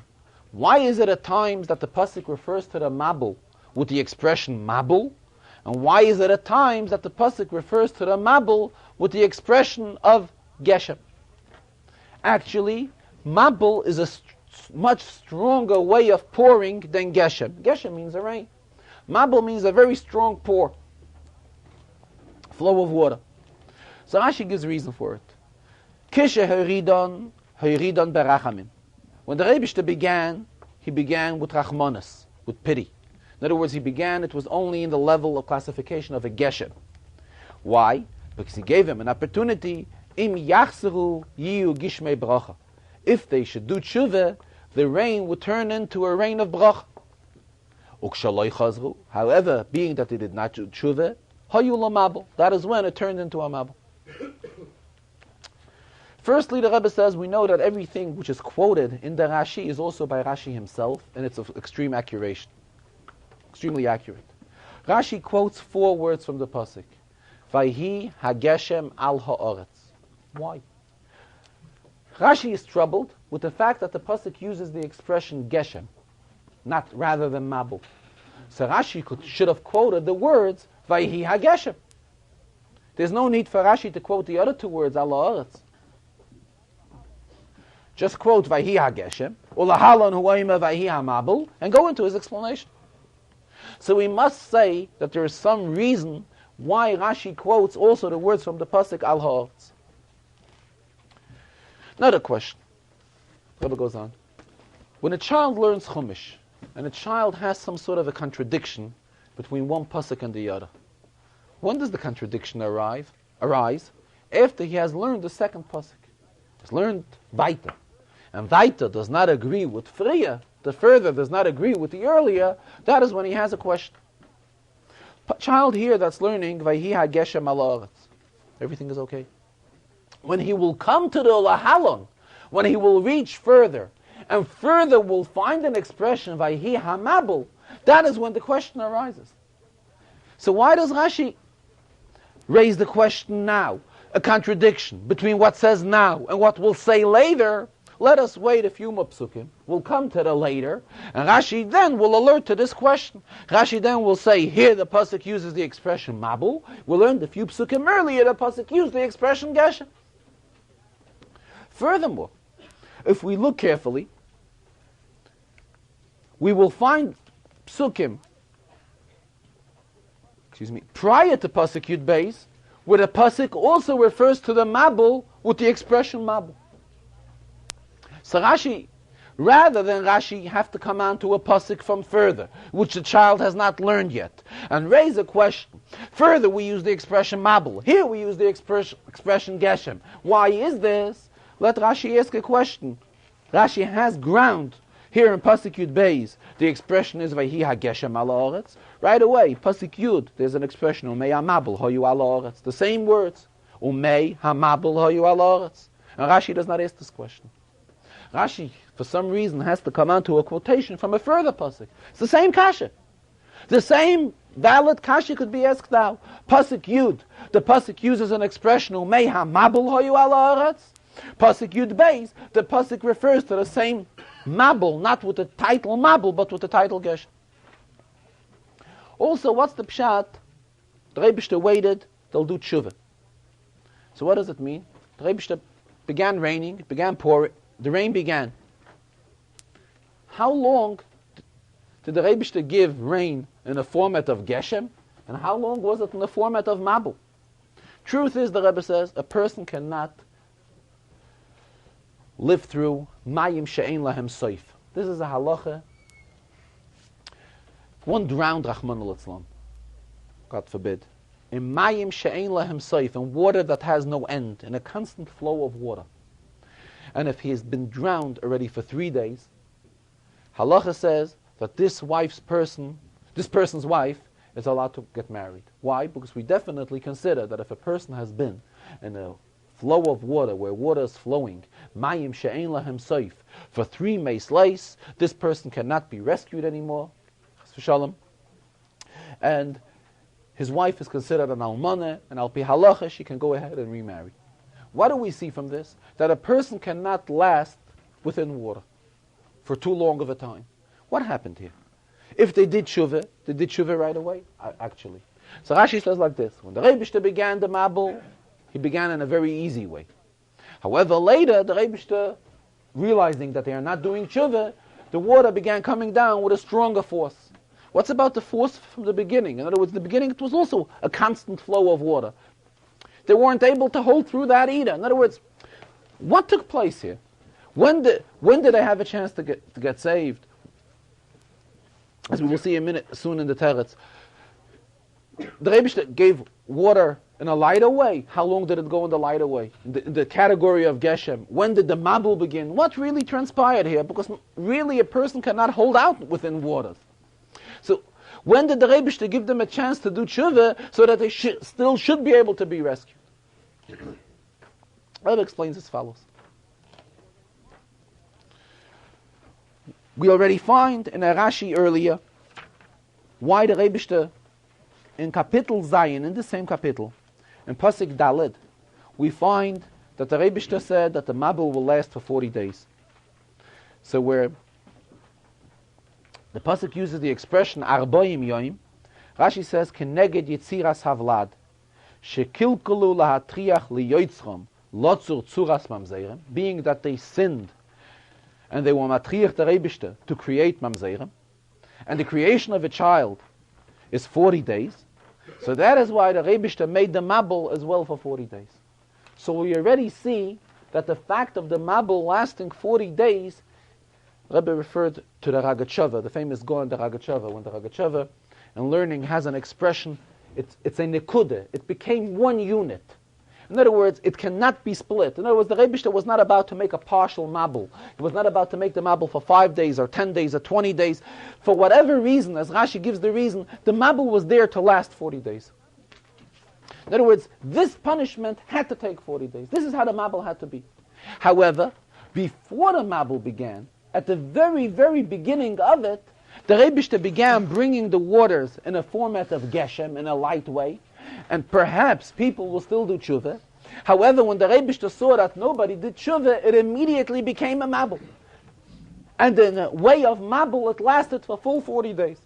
A: Why is it at times that the Pasuk refers to the Mabul with the expression Mabul? And why is it at times that the Pasuk refers to the Mabul with the expression of Geshem? Actually, Mabul is a much stronger way of pouring than Geshem. Geshem means a rain. Mabul means a very strong pour, flow of water. So Rashi gives a reason for it. Kishe ha'ridon berachamin. When the Rebishter began, he began with rachmanas, with pity. In other words, it was only in the level of classification of a Geshem. Why? Because he gave him an opportunity. Im yachzeru yiyu gishmei bracha. If they should do tshuva, the rain would turn into a rain of bracha. Ukshaloi chazru. However, being that they did not do tshuva, hayu lamabel. That is when it turned into a mabel. Firstly, the Rebbe says we know that everything which is quoted in the Rashi is also by Rashi himself, and it's of extreme accuracy. Extremely accurate. Rashi quotes 4 words from the pasuk. Vayhi hageshem al ha'aretz. Why? Rashi is troubled with the fact that the pasuk uses the expression geshem, not rather than mabul. So Rashi should have quoted the words Vayhi hageshem. There's no need for Rashi to quote the other 2 words al ha'aretz. Just quote Vayhi hageshem, ulahalon huayma Vayhi hamabul, and go into his explanation. So we must say that there is some reason why Rashi quotes also the words from the pasuk al ha'aretz. Another question. Rebbe goes on. When a child learns Chumash, and a child has some sort of a contradiction between one pasuk and the other, when does the contradiction arise? After he has learned the second pasuk. He's learned Vaita. And Vaita does not agree with Friya, the further does not agree with the earlier, that is when he has a question. Child here that's learning Vayhi hageshem al ha'aretz. Everything is okay. When he will come to the Lahalon, when he will reach further, and further will find an expression Vayhi hamabul, that is when the question arises. So why does Rashi raise the question now? A contradiction between what says now and what we'll say later. Let us wait a few more psukim. We'll come to the later, and Rashi then will alert to this question. Rashi then will say, here the pasuk uses the expression mabul. We'll learn the few psukim earlier, the pasuk used the expression geshem. Furthermore, if we look carefully, we will find psukim, prior to pasuk Yud Beis, where the pasuk also refers to the mabul with the expression mabul. So Rashi, rather than Rashi have to come on to a pasuk from further, which the child has not learned yet, and raise a question. Further, we use the expression mabul. Here we use the expression geshem. Why is this? Let Rashi ask a question. Rashi has ground. Here in pasuk Yud Beis, the expression is Vayhi hageshem ala oretz. Right away, pasuk Yud, there's an expression Umei hamabul hoyu ala oretz. The same words, Umei hamabul hoyu ala oretz. And Rashi does not ask this question. Rashi, for some reason, has to come on to a quotation from a further pasuk. It's the same kasha. The same valid kasha could be asked now. Pasuk Yud, the pasuk uses an expression Umei hamabul hoyu ala oretz. Pasuk Yud Beis, the pasuk refers to the same mabul, not with the title mabul, but with the title geshem. Also, what's the pshat? The Rebishter waited, they'll do tshuva. So what does it mean? The Rebishter began raining, it began pouring, the rain began. How long did the Rebishter give rain in the format of geshem? And how long was it in the format of mabul? Truth is, the Rebbe says, a person cannot live through mayim she'ein lahem soif. This is a halacha. One drowned, Rachmana litzlan, God forbid, in mayim she'ein lahem soif, in water that has no end, in a constant flow of water. And if he has been drowned already for 3 days, halacha says that this person's wife is allowed to get married. Why? Because we definitely consider that if a person has been in a flow of water, where water is flowing, mayim she'ein lahem soif, for 3 meis, this person cannot be rescued anymore, chas v'shalom, and his wife is considered an almanah, and al pi halacha she can go ahead and remarry. What do we see from this? That a person cannot last within water for too long of a time. What happened here? If they did tshuva right away? Actually. So Rashi says like this, when the Rebishter began the mabul, he began in a very easy way. However, later, the Rebishter, realizing that they are not doing tshuva, the water began coming down with a stronger force. What's about the force from the beginning? In other words, the beginning, it was also a constant flow of water. They weren't able to hold through that either. In other words, what took place here? When did they have a chance to get saved? As we will see soon in the Teretz, the Rebishter gave water in a lighter way. How long did it go in the lighter way? In the category of Geshem. When did the Mabul begin? What really transpired here? Because really a person cannot hold out within waters. So when did the Rebishter give them a chance to do tshuva so that they still should be able to be rescued? Rebbe explains as follows. We already find in a Rashi earlier why the Rebishter in Kapitel Zayin, in the same Kapitel, in Pasuk Daled, we find that the Rebishter said that the Mabul will last for 40 days. So where the Pasuk uses the expression Arboim Yoim, Rashi says, Keneged Yitziras Havlad, Shekilkulu Lahatriach Liyoitzrom, Lotzur Tzuras Mamzeirem, being that they sinned and they were matriach the Rebishter to create Mamzeirem, and the creation of a child is 40 days, so that is why the Rebishter made the Mabul as well for 40 days. So we already see that the fact of the Mabul lasting 40 days, Rebbe referred to the Ragachava, the famous Gaon, the Ragachava, when the Ragachava in learning has an expression, it's a nekude, it became one unit. In other words, it cannot be split. In other words, the Rebishter was not about to make a partial Mabul. He was not about to make the Mabul for 5 days or 10 days or 20 days. For whatever reason, as Rashi gives the reason, the Mabul was there to last 40 days. In other words, this punishment had to take 40 days. This is how the Mabul had to be. However, before the Mabul began, at the very, very beginning of it, the Rebishter began bringing the waters in a format of Geshem, in a light way, and perhaps people will still do tshuva. However, when the Rebishter saw that nobody did tshuva, it immediately became a Mabul. And in a way of Mabul, it lasted for full 40 days.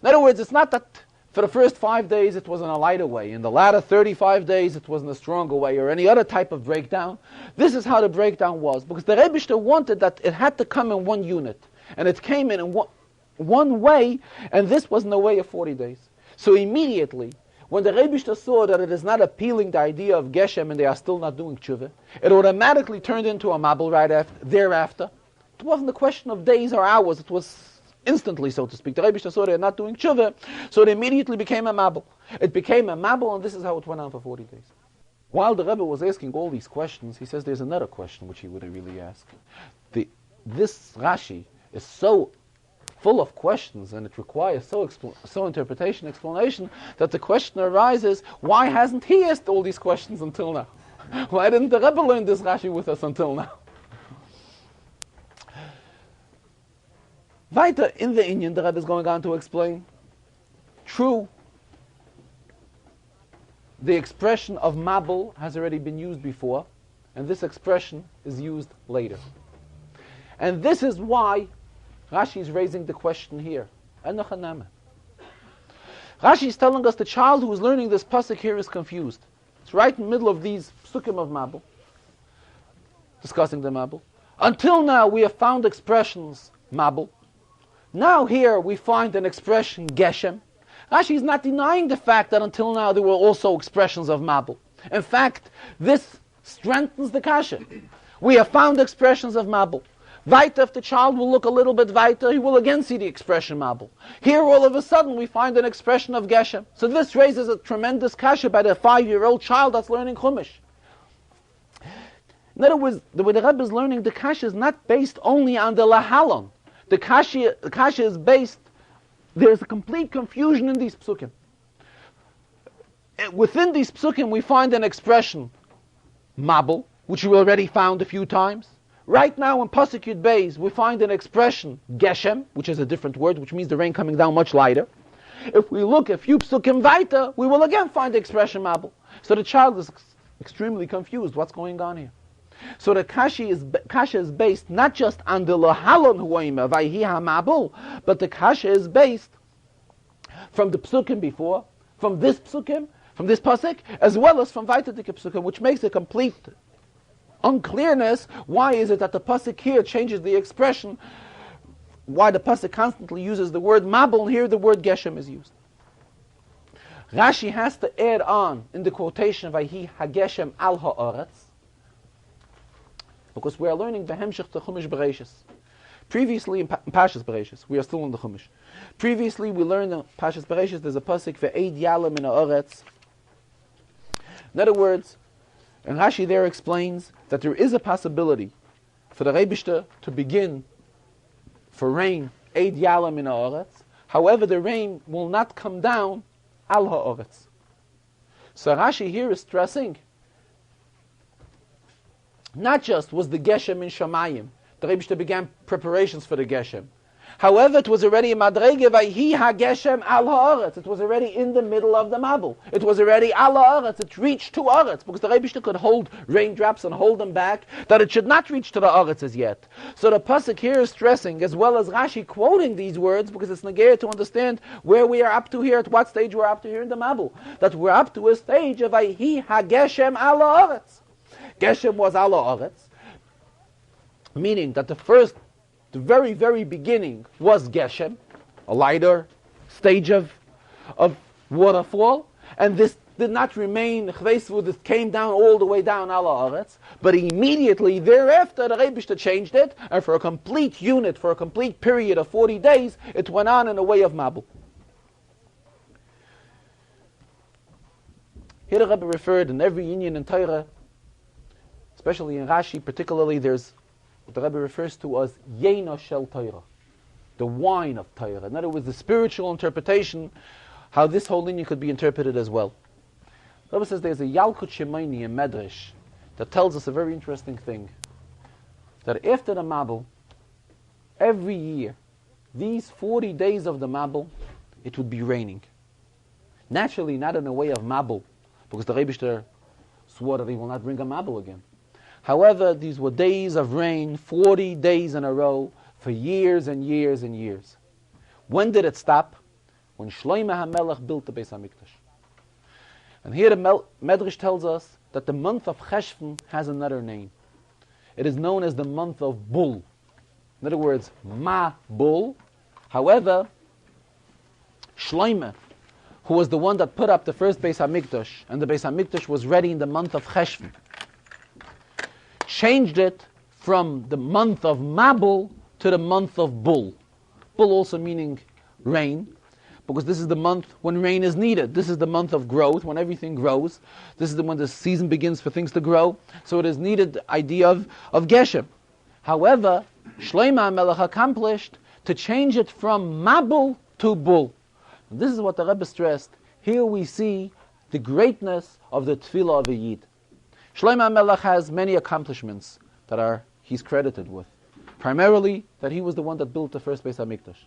A: In other words, it's not that For the first 5 days, it was in a lighter way. In the latter 35 days, it was in a stronger way, or any other type of breakdown. This is how the breakdown was, because the Rebbe wanted that it had to come in one unit. And it came in one way, and this was in the way of 40 days. So immediately, when the Rebbe saw that it is not appealing the idea of Geshem and they are still not doing tshuva, it automatically turned into a mabul right thereafter. It wasn't a question of days or hours, it was instantly, so to speak. The Rebbe saw they are not doing tshuva, so it immediately became a mabul. It became a mabul, and this is how it went on for 40 days. While the Rebbe was asking all these questions, he says there's another question which he wouldn't really ask. This Rashi is so full of questions, and it requires so interpretation, explanation, that the question arises, why hasn't he asked all these questions until now? Why didn't the Rebbe learn this Rashi with us until now? Weiter in the Inyan, the Rebbe is going on to explain, true, the expression of mabul has already been used before, and this expression is used later. And this is why Rashi is raising the question here. Rashi is telling us the child who is learning this pasuk here is confused. It's right in the middle of these psukim of mabul, discussing the mabul. Until now we have found expressions mabul. Now here we find an expression geshem. Rashi is not denying the fact that until now there were also expressions of mabul. In fact, this strengthens the kasha. We have found expressions of mabul. Weiter, if the child will look a little bit weiter, he will again see the expression mabul. Here all of a sudden we find an expression of geshem. So this raises a tremendous kasha by the 5-year-old child that's learning chumash. In other words, the way the Rebbe is learning, the kasha is not based only on the lahalon. The kasha is based, there's a complete confusion in these psukim. Within these psukim we find an expression, mabul, which we already found a few times. Right now in Pasuk Yud Beis we find an expression, geshem, which is a different word, which means the rain coming down much lighter. If we look a few psukim weiter, we will again find the expression mabul. So the child is extremely confused. What's going on here? So the kasha is based not just on the lahalon huayim vayhi hamabul, but the kasha is based from the psukim before, from this psukim, from this pasuk, as well as from vaytadik psukim, which makes a complete unclearness. Why is it that the pasuk here changes the expression? Why the pasuk constantly uses the word mabul, and here the word geshem is used? Rashi has to add on in the quotation vayhi hageshem al ha'aretz, because we are learning the hemshech to Chumash Bereishis. Previously in Pashas Bereishis, we are still in the Chumash. Previously we learned in Pashas Bereishis there's a pasuk ve'eid yalam in ha'aretz. In other words, and Rashi there explains that there is a possibility for the Rebishter to begin for rain, eid yalam in ha'aretz. However, the rain will not come down al ha'aretz. So Rashi here is stressing, not just was the geshem in Shamayim, the Rebishter began preparations for the geshem. However, it was already madrege vayhi hageshem al ha'aretz. It was already in the middle of the mabul. It was already al ha'aretz. It reached to ha'aretz, because the Rebishter could hold raindrops and hold them back, that it should not reach to the ha'aretz as yet. So the pasuk here is stressing, as well as Rashi quoting these words, because it's negayah to understand where we are up to here, at what stage we're up to here in the mabul. That we're up to a stage of vayhi hageshem al ha'aretz. Geshem was al ha'aretz, meaning that the very, very beginning was Geshem, a lighter stage of waterfall, and this did not remain Chveisvu, this came down all the way down al ha'aretz, but immediately thereafter the Rebishter changed it, and for a complete unit, for a complete period of 40 days, it went on in a way of mabul. Here the Rebbe referred in every Inyan in Torah, especially in Rashi particularly, there's what the Rebbe refers to as Yena Shel Torah, the wine of Torah. In other words, the spiritual interpretation, how this whole lineage could be interpreted as well. The Rebbe says there's a Yalkut Shemaini in Medrash that tells us a very interesting thing, that after the Mabul, every year, these 40 days of the Mabul, it would be raining. Naturally, not in a way of Mabul, because the Rebishter swore that he will not bring a Mabul again. However, these were days of rain, 40 days in a row, for years and years and years. When did it stop? when Shlomo HaMelech built the Beis HaMikdash. And here the Medrash tells us that the month of Cheshvan has another name. It is known as the month of Bull. In other words, Ma Bull. However, Shlomo, who was the one that put up the first Beis HaMikdash, and the Beis HaMikdash was ready in the month of Cheshvan, changed it from the month of Mabul to the month of Bull. Bull also meaning rain, because this is the month when rain is needed. This is the month of growth, when everything grows. This is when the season begins for things to grow. So it is needed the idea of Geshem. However, Shlomo HaMelech accomplished to change it from Mabul to Bull. And this is what the Rebbe stressed. Here we see the greatness of the Tefillah of a Yid. Shlomo HaMelech has many accomplishments that he's credited with. Primarily, that he was the one that built the first Beis HaMikdash.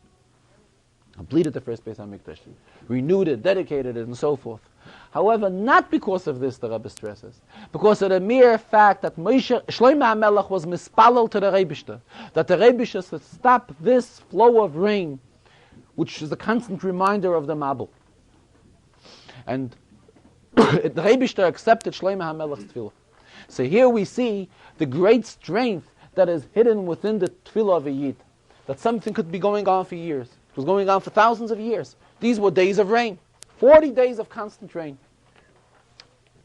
A: Completed the first Beis HaMikdash. Renewed it, dedicated it, and so forth. However, not because of this, the Rebbe stresses. Because of the mere fact that Shlomo HaMelech was mispalel to the Rebishter. That the Rebishter should stop this flow of rain, which is a constant reminder of the Mabul. And the Rebishter accepted Shlomo HaMelech's tefillah. So here we see the great strength that is hidden within the tefillah of a Yid. That something could be going on for years. It was going on for thousands of years. These were days of rain. 40 days of constant rain.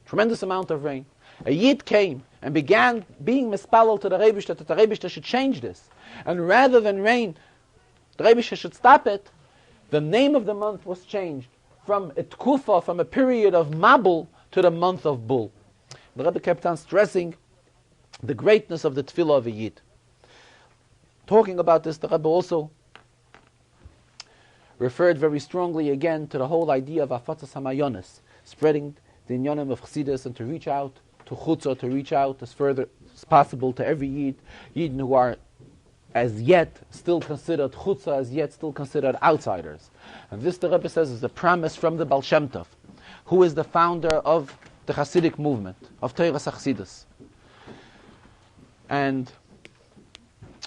A: Tremendous amount of rain. A Yid came and began being mispalel to the Rebishter, that the Rebishter should change this. And rather than rain, the Rebishter should stop it. The name of the month was changed from a tkufa, from a period of Mabul, to the month of Bull. The Rebbe kept on stressing the greatness of the tefillah of a Yid. Talking about this, the Rebbe also referred very strongly again to the whole idea of afatzas hamayonis, spreading the inyanim of Chassidus, and to reach out to Chutzah, to reach out as further as possible to every Yid, Yidden who are as yet still considered Chutzah, as yet still considered outsiders. And this, the Rebbe says, is a promise from the Baal Shem Tov, who is the founder of the Hasidic movement, of Teiras Chassidus. And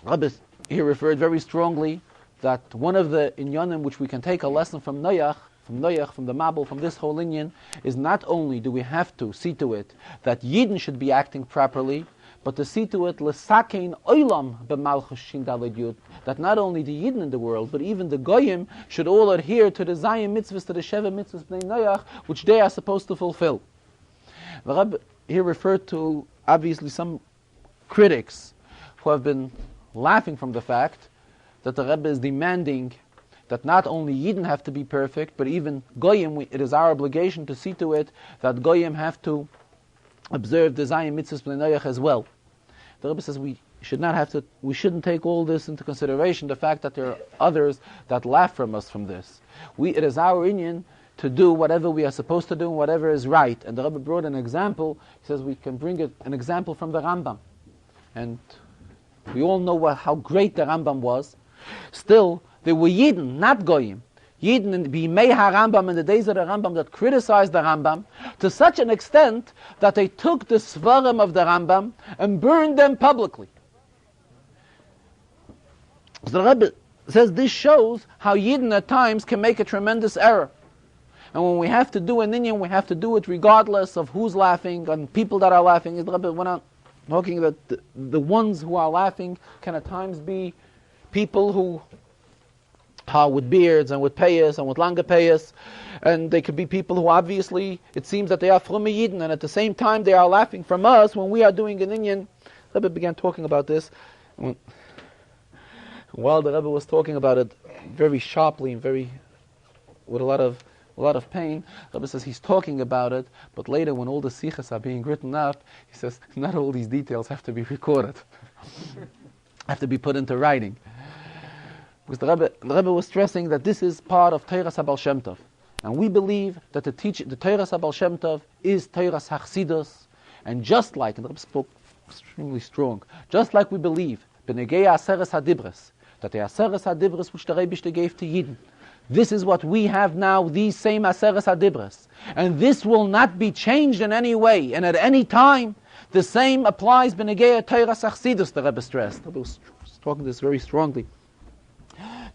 A: Rebbe here referred very strongly that one of the inyanim which we can take a lesson from Noach, from the Mabul, from this whole inyan, is not only do we have to see to it that Yidden should be acting properly, but to see to it l'sakein olam b'malchus shin daled yud, that not only the Yidden in the world, but even the Goyim should all adhere to the Zayim mitzvahs, to the Sheva mitzvahs b'nei Noach, which they are supposed to fulfill. The Rebbe here referred to, obviously, some critics who have been laughing from the fact that the Rebbe is demanding that not only Yidden have to be perfect, but even Goyim, it is our obligation to see to it that Goyim have to observe the Zayim mitzvahs b'nei Noach as well. The Rebbe says we shouldn't take all this into consideration, the fact that there are others that laugh from us from this. It is our inyan to do whatever we are supposed to do, whatever is right. And the Rebbe brought an example. He says we can bring an example from the Rambam. And we all know how great the Rambam was. Still, there were Yidden, not Goyim. Yidden in Bimei HaRambam, in the days of the Rambam, that criticized the Rambam to such an extent that they took the Svarim of the Rambam and burned them publicly. So the Rebbe says this shows how Yidden at times can make a tremendous error. And when we have to do an inyan, we have to do it regardless of who's laughing and people that are laughing. The Rebbe went on talking that the ones who are laughing can at times be people who are with beards and with payas and with longer payas, and they could be people who obviously, it seems that they are from Yidden, and at the same time they are laughing from us when we are doing an inyan. The Rebbe began talking about this. While the Rebbe was talking about it very sharply and with a lot of pain, the Rebbe says he's talking about it, but later when all the sichas are being written up, he says not all these details have to be recorded, have to be put into writing. Because the Rebbe was stressing that this is part of Teiras HaBaal Shem Tov. And we believe that the Teiras HaBaal Shem Tov is Teiras HaChassidus. And just like, and the Rebbe spoke extremely strong, just like we believe, B'negei Aseres HaDibres, that the Aseres HaDibres which the Rebbe gave to Yidden, this is what we have now, these same Aseres HaDibres. And this will not be changed in any way, and at any time. The same applies B'negei Teiras HaChassidus, the Rebbe stressed. The Rebbe was talking this very strongly.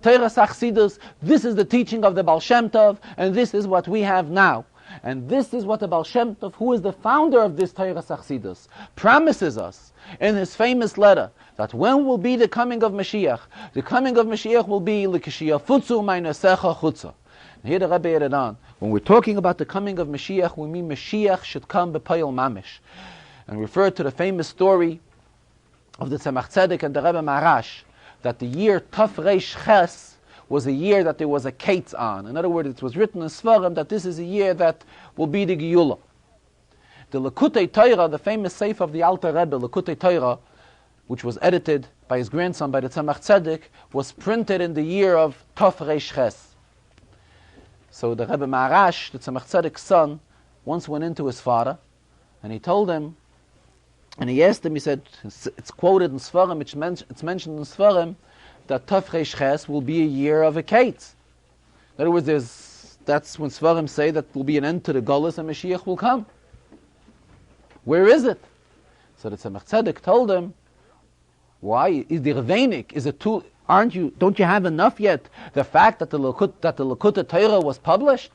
A: Torah Sachsidus, this is the teaching of the Baal Shem Tov, and this is what we have now. And this is what the Baal Shem Tov, who is the founder of this Torah Sachsidus, promises us in his famous letter, that when will be the coming of Mashiach? The coming of Mashiach will be L'kishiyah futzu ma'inasecha chutza. Here the Rebbe added on, when we're talking about the coming of Mashiach, we mean Mashiach should come b'payil mamish. And refer to the famous story of the Tzemach Tzedek and the Rebbe Marash, that the year Taf Reish Ches was a year that there was a kates on. In other words, it was written in Sfarim that this is a year that will be the Geulah. The Lekutei Torah, the famous seif of the Alter Rebbe, Lekutei Torah, which was edited by his grandson, by the Tzemach Tzedek, was printed in the year of Taf Reish Ches. So the Rebbe Marash, the Tzemach Tzedek's son, once went into his father, and he told him, and he asked him, he said, it's quoted in Sfarim, it's mentioned in Sfarim, that Taf Reish Ches will be a year of a kate. In other words, that's when Sfarim say that will be an end to the Golus and Mashiach will come. Where is it? So the Tzemach Tzedek told him, why is the Revenik, is it too, don't you have enough yet? The fact that the Lekutei Torah was published?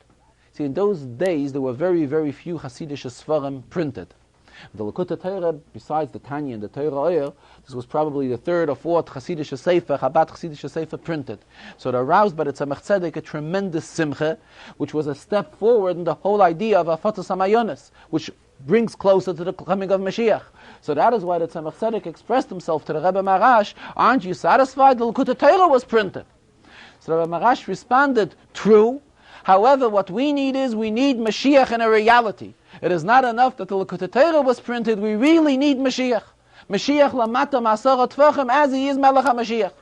A: See, in those days, there were very, very few Hasidic Sfarim printed. The Lekutei Torah, besides the Tanya and the Torah Oyer, this was probably the third or fourth Hasidic Sefer, Chabad Hasidic Sefer printed. So it aroused by the Tzemach Tzedek a tremendous simcha, which was a step forward in the whole idea of Afatas HaMayonis, which brings closer to the coming of Mashiach. So that is why the Tzemach Tzedek expressed himself to the Rebbe Marash, aren't you satisfied? The Lekutei Torah was printed. So the Rebbe Marash responded, true. However, what we need is, we need Mashiach in a reality. It is not enough that the Lekutei Torah was printed, we really need Mashiach. Mashiach lamata ma'asara tvachim, as he is Melech HaMashiach.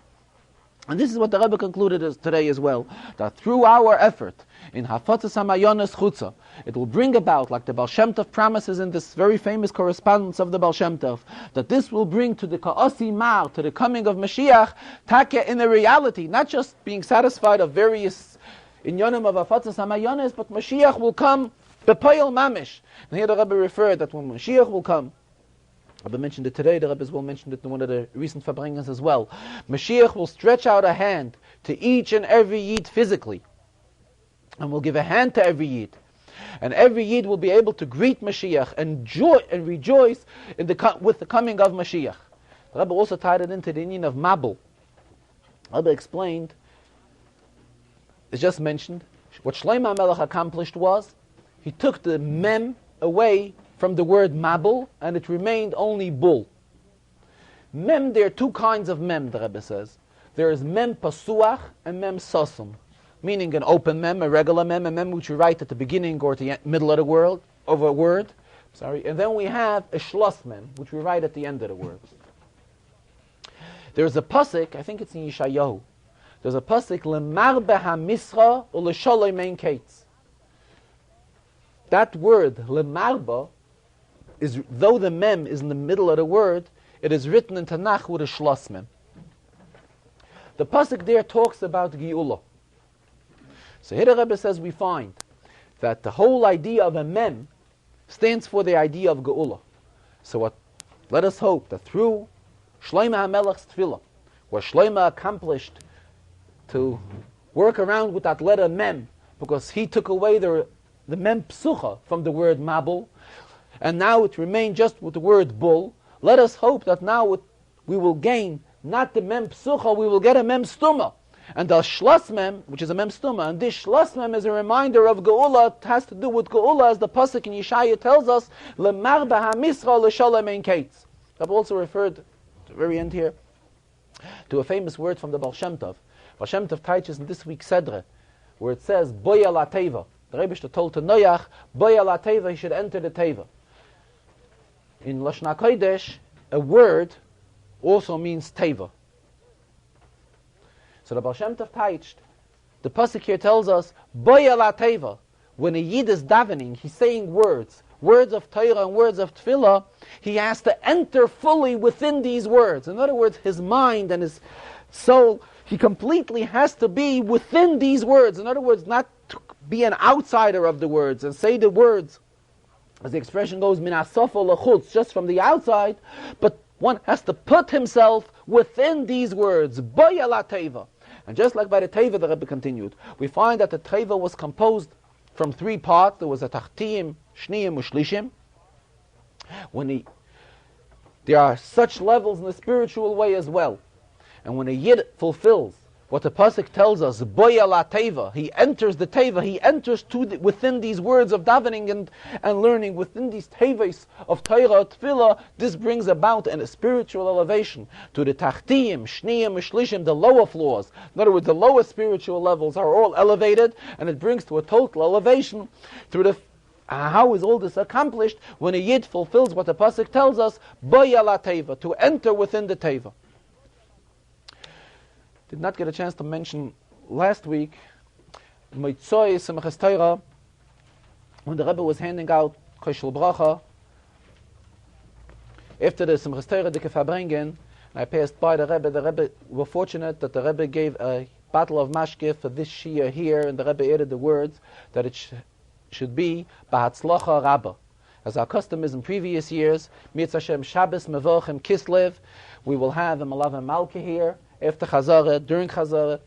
A: And this is what the Rebbe concluded today as well, that through our effort in Hafatzas HaMayonis Chutza, it will bring about, like the Baal Shem Tov promises in this very famous correspondence of the Baal Shem Tov, that this will bring to the Ka'asi Mar, to the coming of Mashiach, Taka in a reality, not just being satisfied of various inyonim of Hafatzas HaMayonis, but Mashiach will come b'payil mamish. And here the Rebbe referred that when Mashiach will come, Rebbe mentioned it today, the Rebbe as well mentioned it in one of the recent Farbrengens as well. Mashiach will stretch out a hand to each and every Yid physically, and will give a hand to every Yid. And every Yid will be able to greet Mashiach and rejoice with the coming of Mashiach. The Rebbe also tied it into the union of Mabul. The Rebbe explained, it's just mentioned, what Shlomo HaMelech accomplished was, he took the mem away from the word Mabul, and it remained only Bul. Mem, there are two kinds of mem, the Rebbe says. There is mem pasuach and mem sosum, meaning an open mem, a regular mem, a mem which you write at the beginning or at the middle of the word, and then we have a shlos mem, which we write at the end of the word. There's a pasuk, I think it's in Yeshayahu, there's a pasuk, lemarbe ha-misra or l'sholoi mein kates. That word, lemarba, is, though the mem is in the middle of the word, it is written in Tanakh with a shlos mem. The pasuk there talks about Geulah. So here the Rebbe says we find that the whole idea of a mem stands for the idea of Geulah. So let us hope that through Shlomo HaMelech's tefillah, where Shlomo accomplished to work around with that letter mem, because he took away the mem psucha from the word mabul, and now it remained just with the word bull. Let us hope that now we will gain not the mem psucha, we will get a mem stuma. And the shlas mem, which is a mem stuma, and this shlas mem is a reminder of Geula. It has to do with Geula, as the pasuk in Yeshaya tells us, lemar b'hamisra l'sholem ein kates. I've also referred, at the very end here, to a famous word from the Baal Shem Tov. Baal Shem Tov teaches in this week's Sedre, where it says, boya la teva. The Rebbe told to Noach, boya la teva, he should enter the teva. In Lashon HaKodesh, a word also means teva. So the Baal Shem Tov teached, the pasuk here tells us, boya la teva. When a Yid is davening, he's saying words of Torah and words of Tefillah, he has to enter fully within these words. In other words, his mind and his soul, he completely has to be within these words. In other words, not to be an outsider of the words and say the words, as the expression goes, min hasofa lechutz, just from the outside, but one has to put himself within these words, boya la teva. And just like by the Teva, the Rebbe continued, we find that the Teva was composed from 3 parts. There was a Tachtiyim, Shniyim, Ushlishim. There are such levels in the spiritual way as well. And when a Yid fulfills what the Pasuk tells us, Boya la Teva, he enters the Teva, he enters within these words of davening and learning, within these Tevas of Torah, Tefillah, this brings about a spiritual elevation to the Tachtiyim, Shniyim, Shlishim, the lower floors. In other words, the lower spiritual levels are all elevated, and it brings to a total elevation through the how is all this accomplished? When a Yid fulfills what the Pasuk tells us, Boya la Teva, to enter within the Teva. Did not get a chance to mention last week, Moitzoi Simchas Torah, when the Rebbe was handing out Koshel Bracha, after the Simchas Torah de Farbrengen, I passed by the Rebbe, were fortunate that the Rebbe gave a bottle of mashke for this Shia here, and the Rebbe added the words that it should be B'Hatzlacha Rabba. As our custom is in previous years, Mitz Hashem Shabbos Mevochem Kislev, we will have a Malav and Malka here, after Chazarah, during Chazarah,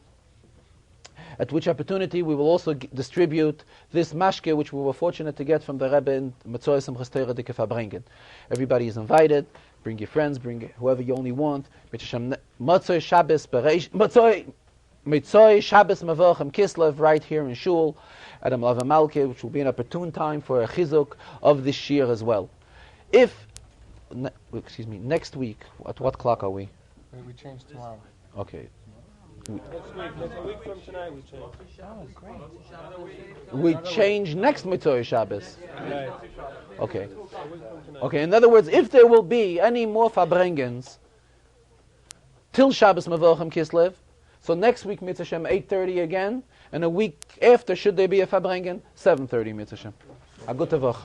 A: at which opportunity we will also distribute this mashke, which we were fortunate to get from the Rebbe in Metzoy Simchas Torah de Farbrengen. Everybody is invited. Bring your friends, bring whoever you only want. Metzoy Shabbos Mevochem Kislev, right here in Shul, at a Malav Malke, which will be an opportune time for a chizuk of this year as well. Next week, at what clock are we?
B: We change tomorrow.
A: Okay.
B: Next week from tonight we change.
A: Oh, great. We change next Mitzvah Shabbos.
B: Right.
A: Okay. Okay, in other words, if there will be any more Farbrengens till Shabbos Mevochem Kislev, so next week Mitzvah Shem 8:30 again, and a week after, should there be a Farbrengen, 7:30 Mitzvah Shem. A good Tavach.